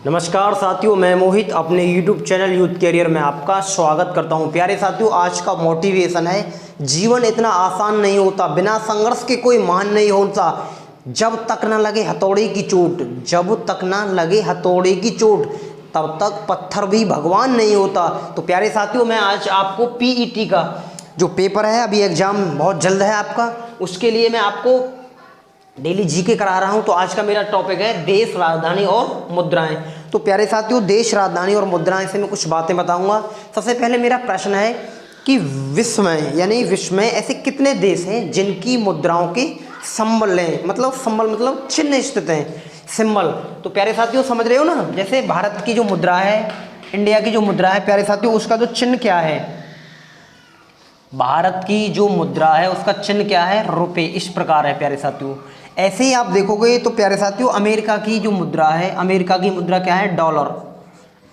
नमस्कार साथियों, मैं मोहित अपने YouTube चैनल यूथ कैरियर में आपका स्वागत करता हूं। प्यारे साथियों, आज का मोटिवेशन है, जीवन इतना आसान नहीं होता, बिना संघर्ष के कोई महान नहीं होता। जब तक ना लगे हथौड़े की चोट, जब तक ना लगे हथौड़े की चोट, तब तक पत्थर भी भगवान नहीं होता। तो प्यारे साथियों, मैं आज आपको PET का जो पेपर है, अभी एग्जाम बहुत जल्द है आपका, उसके लिए मैं आपको डेली जीके करा रहा हूं। तो आज का मेरा टॉपिक है देश, राजधानी और मुद्राएं। तो प्यारे साथियों, देश, राजधानी और मुद्राएं से मैं कुछ बातें बताऊंगा। सबसे पहले मेरा प्रश्न है कि विश्व में, यानी विश्व में ऐसे कितने देश हैं जिनकी मुद्राओं के संबल हैं, मतलब संबल मतलब चिन्ह स्थित हैं, सिंबल। तो प्यारे साथियों, समझ रहे हो ना, जैसे भारत की जो मुद्रा है, इंडिया की जो मुद्रा है प्यारे साथियों, उसका जो चिन्ह क्या है, भारत की जो मुद्रा है उसका चिन्ह क्या है, रुपए, इस प्रकार है प्यारे साथियों। ऐसे ही आप देखोगे तो प्यारे साथियों, अमेरिका की जो मुद्रा है, अमेरिका की मुद्रा क्या है, डॉलर।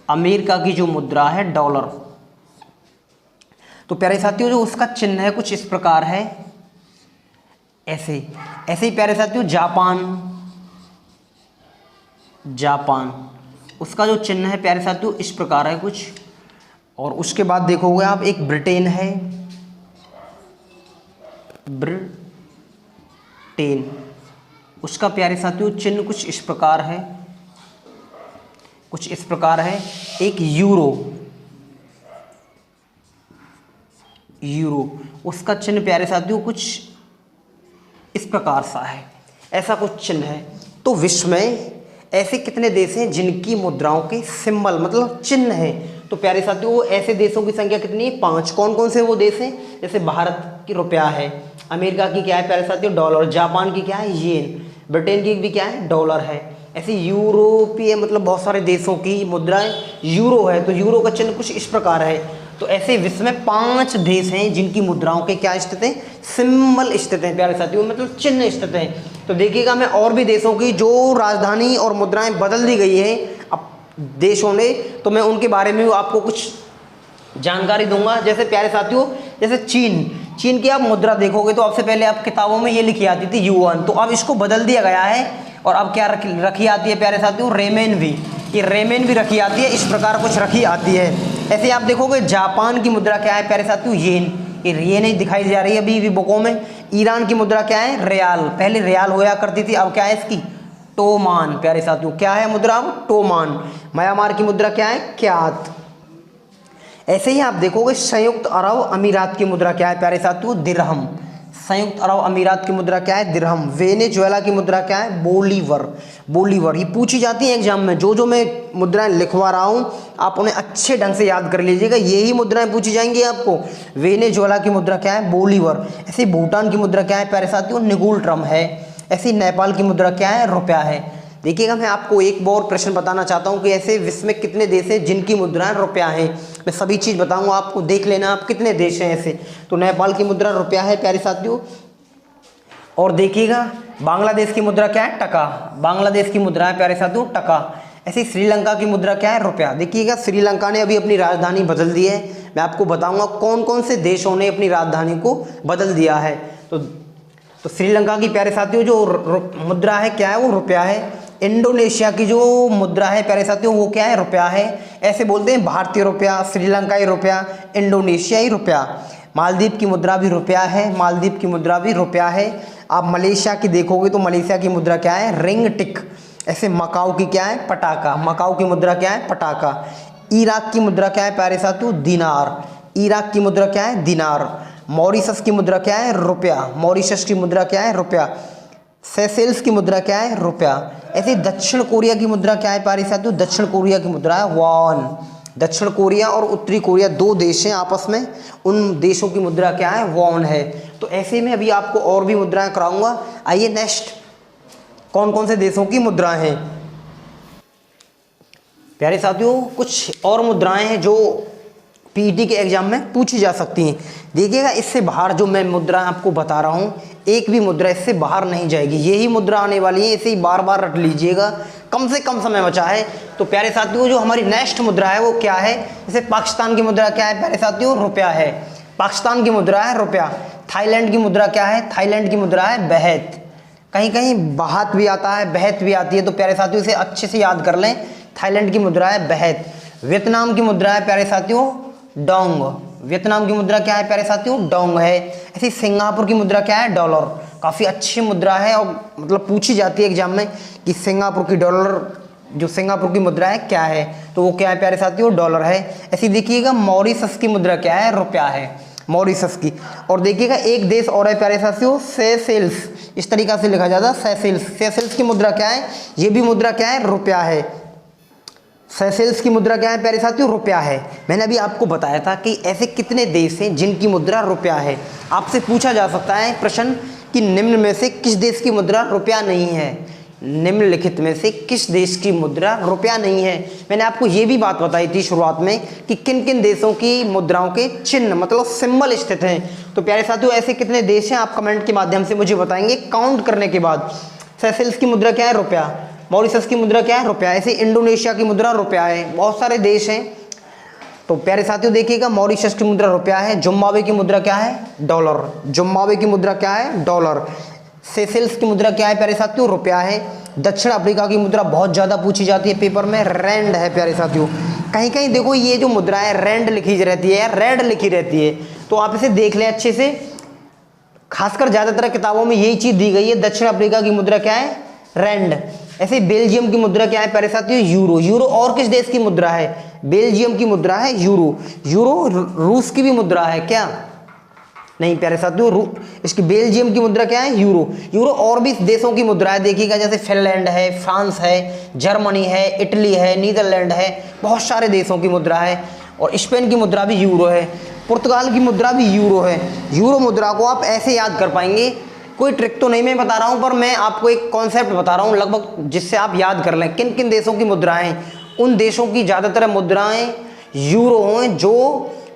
अमेरिका की जो मुद्रा है डॉलर। तो प्यारे साथियों, जो उसका चिन्ह है कुछ इस प्रकार है, ऐसे ऐसे ही प्यारे साथियों, जापान, जापान उसका जो चिन्ह है प्यारे साथियों इस प्रकार है कुछ। और उसके बाद देखोगे आप, एक ब्रिटेन है, ब्रिटेन, उसका प्यारे साथियों चिन्ह कुछ इस प्रकार है, कुछ इस प्रकार है। एक यूरो, यूरो उसका चिन्ह प्यारे साथियों कुछ इस प्रकार सा है, ऐसा कुछ चिन्ह है। तो विश्व में ऐसे कितने देश हैं जिनकी मुद्राओं के सिंबल मतलब चिन्ह है? तो प्यारे साथियों, ऐसे देशों की संख्या कितनी है? 5। कौन कौन से वो देश हैं? जैसे भारत की रुपया है, अमेरिका की क्या है प्यारे साथियों, डॉलर, जापान की क्या है, येन, ब्रिटेन की भी क्या है, डॉलर है। ऐसे यूरोपीय मतलब बहुत सारे देशों की मुद्राएं यूरो है, तो यूरो का चिन्ह कुछ इस प्रकार है। तो ऐसे विश्व में 5 देश हैं जिनकी मुद्राओं के क्या स्थित हैं, सिंबल स्थित हैं प्यारे साथियों, मतलब चिन्ह स्थित हैं। तो देखिएगा, मैं और भी देशों की जो राजधानी और मुद्राएं बदल दी गई हैं अब देशों ने, तो मैं उनके बारे में आपको कुछ जानकारी दूंगा। जैसे प्यारे साथियों, जैसे चीन, चीन की आप मुद्रा देखोगे तो आपसे पहले आप किताबों में ये लिखी आती थी युआन, तो अब इसको बदल दिया गया है और अब क्या रखी आती है प्यारे साथियों, रेमेन भी। ये रेमेन भी रखी आती है, इस प्रकार कुछ रखी आती है। ऐसे आप देखोगे, जापान की मुद्रा क्या है प्यारे साथियों, येन, ये नहीं दिखाई जा रही है अभी भी बुकों में। ईरान की मुद्रा क्या है, रियाल, पहले रियाल होया करती थी, अब क्या है इसकी, टोमान प्यारे साथियों, क्या है मुद्रा अब, टोमान। म्यांमार की मुद्रा क्या है, क्यात। ऐसे ही आप देखोगे, संयुक्त अरब अमीरात की मुद्रा क्या है प्यारे साथियों, दिरहम। संयुक्त अरब अमीरात की मुद्रा क्या है, दिरहम। वेनेजुएला की मुद्रा क्या है, बोलीवर। बोलीवर ये पूछी जाती है एग्जाम में, जो मैं मुद्राएं लिखवा रहा हूं आप उन्हें अच्छे ढंग से याद कर लीजिएगा, यही मुद्राएं पूछी जाएंगी आपको। वेनेजुएला की मुद्रा क्या है, बोलीवर। ऐसे भूटान की मुद्रा क्या है प्यारे साथियों, निगुल ट्रम है। ऐसे नेपाल की मुद्रा क्या है, रुपया है। देखिएगा, मैं आपको एक और प्रश्न बताना चाहता हूं कि ऐसे विश्व में कितने देश हैं जिनकी मुद्राएं रुपया है। मैं सभी चीज़ बताऊंगा आपको, देख लेना आप कितने देश हैं ऐसे। तो नेपाल की मुद्रा रुपया है प्यारे साथियों। और देखिएगा, बांग्लादेश की मुद्रा क्या है, टका। बांग्लादेश की मुद्रा है प्यारे साथियों, टका। ऐसे श्रीलंका की मुद्रा क्या है, रुपया। देखिएगा, श्रीलंका ने अभी अपनी राजधानी बदल दी है, मैं आपको बताऊंगा कौन कौन से देशों ने अपनी राजधानी को बदल दिया है। तो श्रीलंका की प्यारे साथियों जो मुद्रा है क्या है, वो रुपया है। इंडोनेशिया की जो मुद्रा है प्यारे साथियों, वो क्या है, रुपया है। ऐसे बोलते हैं भारतीय रुपया, श्रीलंकाई रुपया, इंडोनेशियाई रुपया। मालदीव की मुद्रा भी रुपया है, मालदीव की मुद्रा भी रुपया है। आप मलेशिया की देखोगे तो मलेशिया की मुद्रा क्या है, रिंग टिक। ऐसे मकाऊ की क्या है, पटाका। मकाऊ की मुद्रा क्या है, पटाका। इराक की मुद्रा क्या है प्यारे साथियों, दिनार। इराक की मुद्रा क्या है, दिनार। मॉरिशस की मुद्रा क्या है, रुपया। मॉरिशस की मुद्रा क्या है, रुपया। सेशेल्स की मुद्रा क्या है, रुपया। ऐसे दक्षिण कोरिया की मुद्रा क्या है प्यारे साथियों, दक्षिण कोरिया की मुद्रा है वॉन। दक्षिण कोरिया और उत्तरी कोरिया 2 देश हैं आपस में, उन देशों की मुद्रा क्या है, वॉन है। तो ऐसे में अभी आपको और भी मुद्राएं कराऊंगा। आइए नेक्स्ट, कौन कौन से देशों की मुद्राएं हैं प्यारे साथियों। कुछ और मुद्राएं हैं जो PET के एग्जाम में पूछी जा सकती हैं। देखिएगा, इससे बाहर जो मैं मुद्रा आपको बता रहा हूँ, एक भी मुद्रा इससे बाहर नहीं जाएगी, यही मुद्रा आने वाली है, इसे ही बार बार रट लीजिएगा, कम से कम समय बचा है। तो प्यारे साथियों, जो हमारी नेक्स्ट मुद्रा है वो क्या है, जैसे पाकिस्तान की मुद्रा क्या है प्यारे साथियों, रुपया है। पाकिस्तान की मुद्रा है रुपया। थाईलैंड की मुद्रा क्या है, थाईलैंड की मुद्रा है बहत। कहीं कहीं बहात भी आता है, बहत भी आती है, तो प्यारे साथियों इसे अच्छे से याद कर लें। थाईलैंड की मुद्रा है बहत। वियतनाम की मुद्रा है प्यारे साथियों डोंग। वियतनाम की मुद्रा क्या है प्यारे साथियों डोंग है। ऐसी सिंगापुर की मुद्रा क्या है डॉलर। काफ़ी अच्छी मुद्रा है और मतलब पूछी जाती है एग्जाम में कि सिंगापुर की डॉलर, जो सिंगापुर की मुद्रा है क्या है, तो वो क्या है प्यारे साथियों डॉलर है। ऐसी देखिएगा मॉरिशस की मुद्रा क्या है रुपया है, मॉरिशस की। और देखिएगा एक देश और है प्यारे साथियों सेशेल्स, इस तरीका से लिखा जाता है सेशेल्स। सेशेल्स की मुद्रा क्या है, ये भी मुद्रा क्या है रुपया है। सेशेल्स की मुद्रा क्या है प्यारे साथियों रुपया है। मैंने अभी आपको बताया था कि ऐसे कितने देश हैं जिनकी मुद्रा रुपया है। आपसे पूछा जा सकता है प्रश्न कि निम्न में से किस देश की मुद्रा रुपया नहीं है, निम्नलिखित में से किस देश की मुद्रा रुपया नहीं है। मैंने आपको ये भी बात बताई थी शुरुआत में कि किन किन देशों की मुद्राओं के चिन्ह मतलब सिंबल स्थित हैं। तो प्यारे साथियों ऐसे कितने देश हैं आप कमेंट के माध्यम से मुझे बताएंगे काउंट करने के बाद। सेशेल्स की मुद्रा क्या है रुपया, मॉरिशस की मुद्रा क्या है रुपया, ऐसे इंडोनेशिया की मुद्रा रुपया है। बहुत सारे देश हैं। तो प्यारे साथियों देखिएगा मॉरिशस की मुद्रा रुपया है। जिम्बाब्वे की मुद्रा क्या है डॉलर, जिम्बाब्वे की मुद्रा क्या है डॉलर। सेशेल्स की मुद्रा क्या है प्यारे साथियों रुपया है। दक्षिण अफ्रीका की मुद्रा बहुत ज़्यादा पूछी जाती है पेपर में, रैंड है प्यारे साथियों। कहीं कहीं देखो ये जो मुद्रा है रैंड लिखी रहती है, रेड लिखी रहती है, तो आप इसे देख लें अच्छे से। खासकर ज़्यादातर किताबों में यही चीज़ दी गई है। दक्षिण अफ्रीका की मुद्रा क्या है रैंड। ऐसे बेल्जियम की मुद्रा क्या है प्यारे साथियों यूरो। यूरो और किस देश की मुद्रा है, बेल्जियम की मुद्रा है यूरो। यूरो रूस की भी मुद्रा है क्या, नहीं प्यारे साथियों इसकी बेल्जियम की मुद्रा क्या है यूरो। यूरो और भी देशों की मुद्रा है देखिएगा, जैसे फिनलैंड है, फ्रांस है, जर्मनी है, इटली है, नीदरलैंड है, बहुत सारे देशों की मुद्रा है। और स्पेन की मुद्रा भी यूरो है, पुर्तगाल की मुद्रा भी यूरो है। यूरो मुद्रा को आप ऐसे याद कर पाएंगे, कोई ट्रिक तो नहीं मैं बता रहा हूँ, पर मैं आपको एक कॉन्सेप्ट बता रहा हूँ लगभग जिससे आप याद कर लें किन किन देशों की मुद्राएं। उन देशों की ज़्यादातर मुद्राएं यूरो हैं जो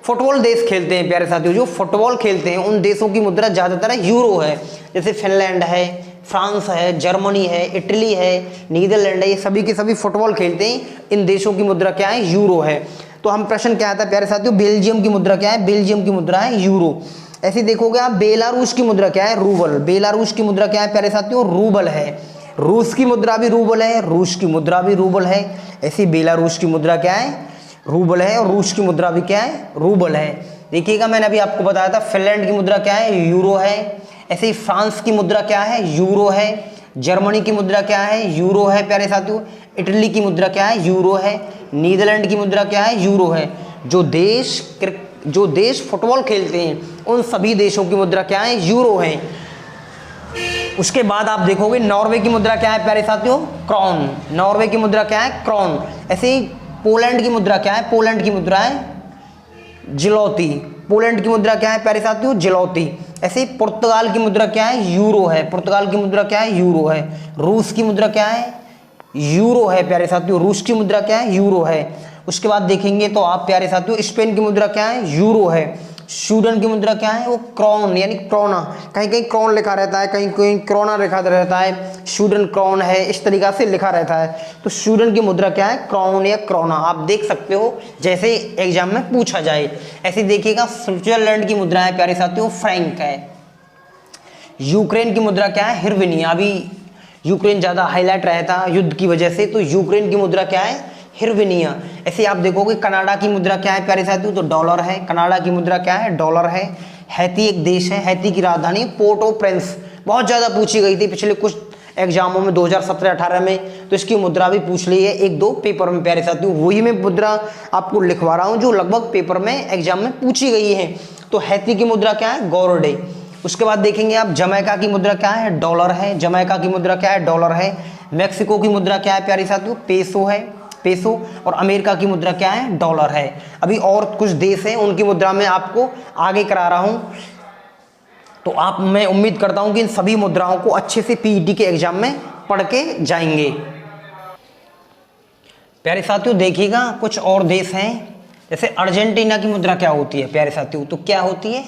फुटबॉल देश खेलते हैं प्यारे साथियों, जो फुटबॉल खेलते हैं उन देशों की मुद्रा ज़्यादातर यूरो है। जैसे फिनलैंड है, फ्रांस है, जर्मनी है, इटली है, नीदरलैंड है, ये सभी के सभी फुटबॉल खेलते हैं। इन देशों की मुद्रा क्या है यूरो है। तो हम प्रश्न क्या आता है प्यारे साथियों बेल्जियम की मुद्रा क्या है, बेल्जियम की मुद्रा है यूरो। ऐसे देखोगे आप बेलारूस की मुद्रा क्या है रूबल। बेलारूस की मुद्रा क्या है प्यारे साथियों रूबल है। रूस की मुद्रा भी रूबल है, रूस की मुद्रा भी रूबल है। ऐसी बेलारूस की मुद्रा क्या है रूबल है और रूस की मुद्रा भी क्या है रूबल है। देखिएगा मैंने अभी आपको बताया था फिनलैंड की मुद्रा क्या है यूरो है। ऐसे ही फ्रांस की मुद्रा क्या है यूरो है। जर्मनी की मुद्रा क्या है यूरो है प्यारे साथियों। इटली की मुद्रा क्या है यूरो है। नीदरलैंड की मुद्रा क्या है यूरो है। जो देश फुटबॉल खेलते हैं उन सभी देशों की मुद्रा क्या है यूरो है। उसके बाद आप देखोगे नॉर्वे की मुद्रा क्या है प्यारे साथियों क्रॉन। नॉर्वे की मुद्रा क्या है क्रॉन। ऐसे ही पोलैंड की मुद्रा क्या है, पोलैंड की मुद्रा है जिलोती। पोलैंड की मुद्रा क्या है प्यारे साथियों जिलोती। ऐसे ही पुर्तगाल की मुद्रा क्या है यूरो है। पुर्तगाल की मुद्रा क्या है यूरो है। रूस की मुद्रा क्या है यूरो है प्यारे साथियों। रूस की मुद्रा क्या है यूरो है। उसके बाद देखेंगे तो आप प्यारे साथियों स्पेन की मुद्रा क्या है यूरो है। स्वीडन की मुद्रा क्या है वो क्रॉन यानी क्रोना। कहीं कहीं क्रॉन लिखा रहता है, कहीं कहीं क्रोना लिखा रहता है। स्वीडन क्रॉन है, इस तरीका से लिखा रहता है। तो स्वीडन की मुद्रा क्या है क्रॉन या क्रोना। आप देख सकते हो जैसे एग्जाम में पूछा जाए। ऐसे देखिएगा स्विट्जरलैंड की मुद्रा है प्यारे साथियों फ्रैंक है। यूक्रेन की मुद्रा क्या है हिरविनिया। अभी यूक्रेन ज़्यादा हाईलाइट रहता है युद्ध की वजह से, तो यूक्रेन की मुद्रा क्या है हिरविनिया। ऐसे आप देखोगे कनाडा की मुद्रा क्या है प्यारे साथियों तो डॉलर है। कनाडा की मुद्रा क्या है डॉलर है। हैती एक देश है, हैती की राजधानी पोर्ट ओ प्रिंस, बहुत ज़्यादा पूछी गई थी पिछले कुछ एग्जामों में 2017-18 में, तो इसकी मुद्रा भी पूछ ली है एक दो पेपर में प्यारे साथियों। वही मैं मुद्रा आपको लिखवा रहा हूँ जो लगभग पेपर में एग्जाम में पूछी गई है। तो हैती की मुद्रा क्या है गोरडे। उसके बाद देखेंगे आप जमैका की मुद्रा क्या है डॉलर है। जमैका की मुद्रा क्या है डॉलर है। मैक्सिको की मुद्रा क्या है प्यारे साथियों पेसो है, पेसो। और अमेरिका की मुद्रा क्या है डॉलर है। अभी और कुछ देश हैं उनकी मुद्रा में आपको आगे करा रहा हूं, तो मैं उम्मीद करता हूं कि इन सभी मुद्राओं को अच्छे से पीईटी के एग्जाम में पढ़ के जाएंगे। प्यारे साथियों देखिएगा कुछ और देश हैं, जैसे अर्जेंटीना की मुद्रा क्या होती है प्यारे साथियों तो क्या होती है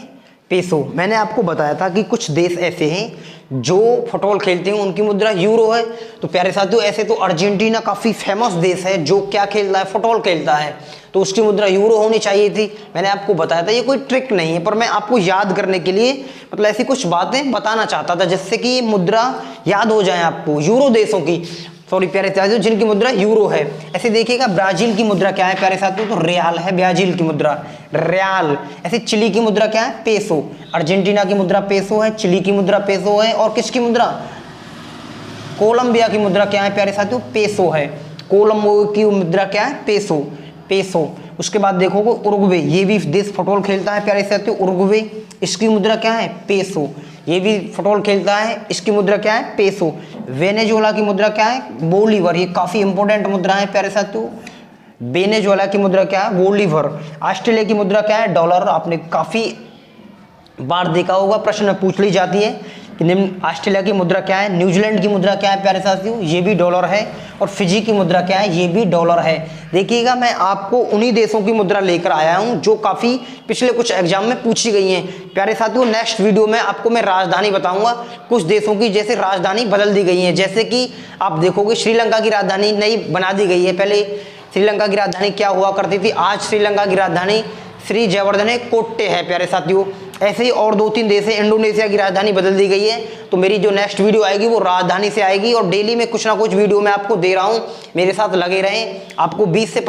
पेसो। मैंने आपको बताया था कि कुछ देश ऐसे हैं जो फुटबॉल खेलते हैं उनकी मुद्रा यूरो है। तो प्यारे साथियों ऐसे तो अर्जेंटीना काफ़ी फेमस देश है जो क्या खेलता है फुटबॉल खेलता है, तो उसकी मुद्रा यूरो होनी चाहिए थी। मैंने आपको बताया था, ये कोई ट्रिक नहीं है पर मैं आपको याद करने के लिए मतलब ऐसी कुछ बातें बताना चाहता था जिससे कि ये मुद्रा याद हो जाए आपको यूरो देशों की। सॉरी प्यारे साथियों, जिनकी मुद्रा यूरो है। ऐसे देखिएगा ब्राजील की मुद्रा क्या है प्यारे साथियों, तो रियाल है ब्राजील की मुद्रा, रियाल। ऐसे चिली की मुद्रा क्या है, पेसो। अर्जेंटीना की मुद्रा पेसो है, चिली की मुद्रा पेसो है, और किसकी मुद्रा, कोलंबिया की मुद्रा क्या है प्यारे साथियों, पेसो है। कोलंबो की मुद्रा क्या है, पेसो, पेसो। उसके बाद देखोगे उरुग्वे, ये भी देश फुटबॉल खेलता है प्यारे साथियों, उरुग्वे, इसकी मुद्रा क्या है, पेसो। ये भी फुटबॉल खेलता है, इसकी मुद्रा क्या है, पेसो। वेनेजुएला की मुद्रा क्या है, बोलीवर। ये काफी इंपॉर्टेंट मुद्रा है प्यारे साथियों। वेनेजुएला की मुद्रा क्या है, बोलीवर। ऑस्ट्रेलिया की मुद्रा क्या है, डॉलर। आपने काफी बार देखा होगा, प्रश्न में पूछ ली जाती है कि निम्न ऑस्ट्रेलिया की मुद्रा क्या है। न्यूजीलैंड की मुद्रा क्या है प्यारे साथियों, ये भी डॉलर है। और फिजी की मुद्रा क्या है, ये भी डॉलर है। देखिएगा मैं आपको उन्हीं देशों की मुद्रा लेकर आया हूं जो काफी पिछले कुछ एग्जाम में पूछी गई हैं प्यारे साथियों। नेक्स्ट वीडियो में आपको मैं राजधानी बताऊंगा कुछ देशों की, जैसे राजधानी बदल दी गई है। जैसे कि आप देखोगे श्रीलंका की राजधानी नई बना दी गई है। पहले श्रीलंका की राजधानी क्या हुआ करती थी, आज श्रीलंका की राजधानी श्री जयवर्धने कोट्टे है प्यारे साथियों। ऐसे ही और 2-3 देश है, इंडोनेशिया की राजधानी बदल दी गई है। तो मेरी जो नेक्स्ट वीडियो आएगी वो राजधानी से आएगी, और डेली में कुछ ना कुछ वीडियो मैं आपको दे रहा हूं, मेरे साथ लगे रहें। आपको 20 से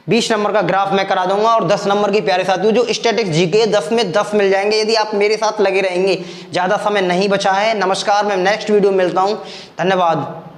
20 नंबर का ग्राफ मैं करा दूंगा, और 10 नंबर की प्यारे साथियों जो स्टैटिक्स जीके 10 में 10 मिल जाएंगे यदि आप मेरे साथ लगे रहेंगे। ज़्यादा समय नहीं बचा है। नमस्कार, मैं नेक्स्ट वीडियो मिलता हूँ, धन्यवाद।